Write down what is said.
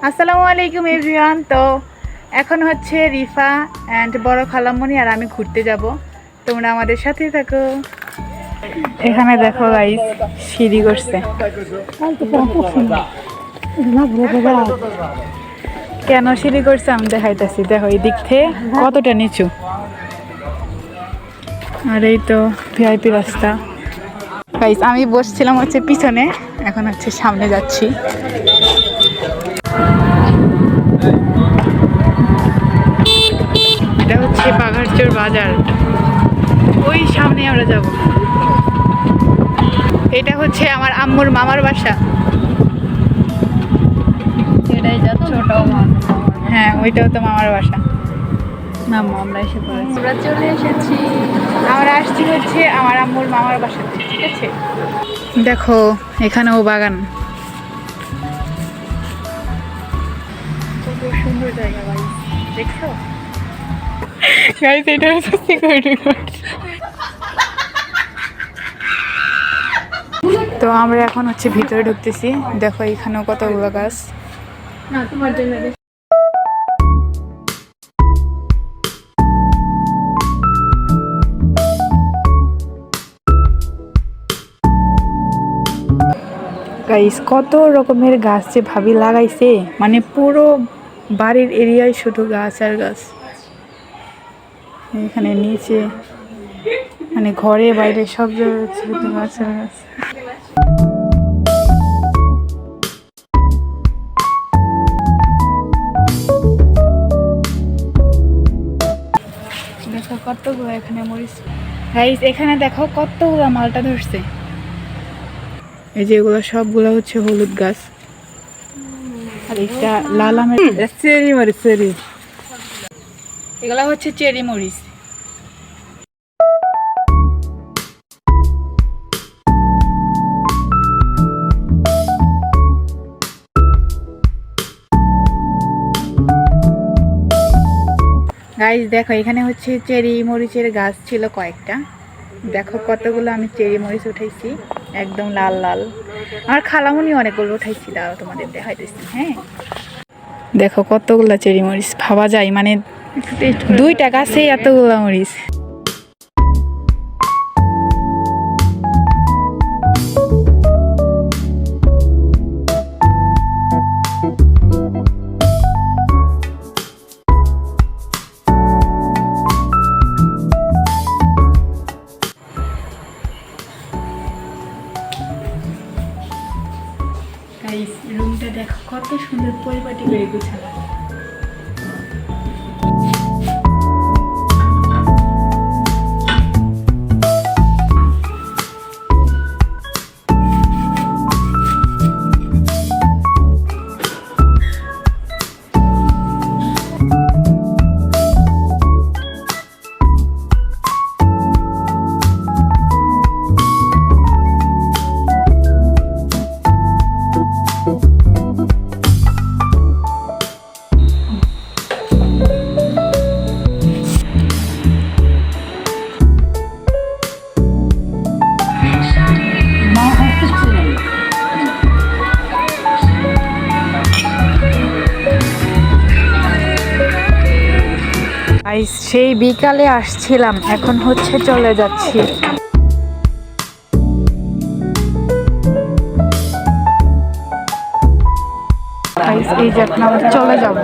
আসসালামু আলাইকুম এভরিওয়ান। তো এখন হচ্ছে রিফা অ্যান্ড বড় খালামণি আর আমি ঘুরতে যাব, তোমরা আমাদের সাথে থাকো। এখানে দেখো গাইস সিঁড়ি করছে, কেন সিঁড়ি করছে আমি দেখাইতেছি। দেখো এই দিক থেকে কতটা নিচু, আর এই তো ভিআইপি রাস্তা। গাইস আমি বসছিলাম হচ্ছে পিছনে, এখন হচ্ছে সামনে যাচ্ছি। এটা হচ্ছে বাঘারচর বাজার, ওই সামনে আমরা যাব। এটা হচ্ছে আমার আম্মুর মামার বাসা। এটাই যাচ্ছে, ওটাও হ্যাঁ ওইটাও তো মামার বাসা। আমরা এসে পড়েছি, আমরা চলে এসেছি। আমরা আসছি হচ্ছে আমার আম্মুর মামার বাসাতে, ঠিক আছে। দেখো এখানেও বাগান, কত সুন্দর জায়গা ভাই, দেখছো গাইস? এটা হচ্ছে সিকিউরিটি গার্ড। তো আমরা এখন হচ্ছে ভিতরে ঢুকতেছি। দেখো এখানেও কতগুলো গাছ। না তোমার জন্য গাইস কত রকমের গাছ যে ভাবি লাগাইছে, মানে পুরো বাড়ির এরিয়ায় শুধু গাছ আর গাছ। এখানে নিচে মানে ঘরে বাইরে সব জায়গায় শুধু গাছ আর গাছ। দেখো কতগুলো এখানে মরিচ। গাইস এখানে দেখো কতগুলো মালটা ধরছে। এই যে এগুলো সবগুলো হচ্ছে হলুদ গাছ, আর একটা লাল আমের চেরি মরিচ। চেরি এগুলা হচ্ছে চেরি মরিচ। গাইস দেখো এখানে হচ্ছে চেরি মরিচের গাছ ছিল কয়েকটা। দেখো কতগুলো আমি চেরি মরিচ উঠাইছি, একদম লাল লাল। আমার খালামুনি অনেকগুলো উঠাইছি, দাও তোমাদের দেখাইতেছি। হ্যাঁ দেখো কতগুলো চেরি মরিচ, ভাবা যায় মানে 2টা গাছে এতগুলো মরিচ। গাইস রুমটা দেখো কত সুন্দর পরিপাটি করে গোছানো। সেই বিকালে আসছিলাম, এখন হচ্ছে চলে যাচ্ছি। এই যে এখন আমরা চলে যাব।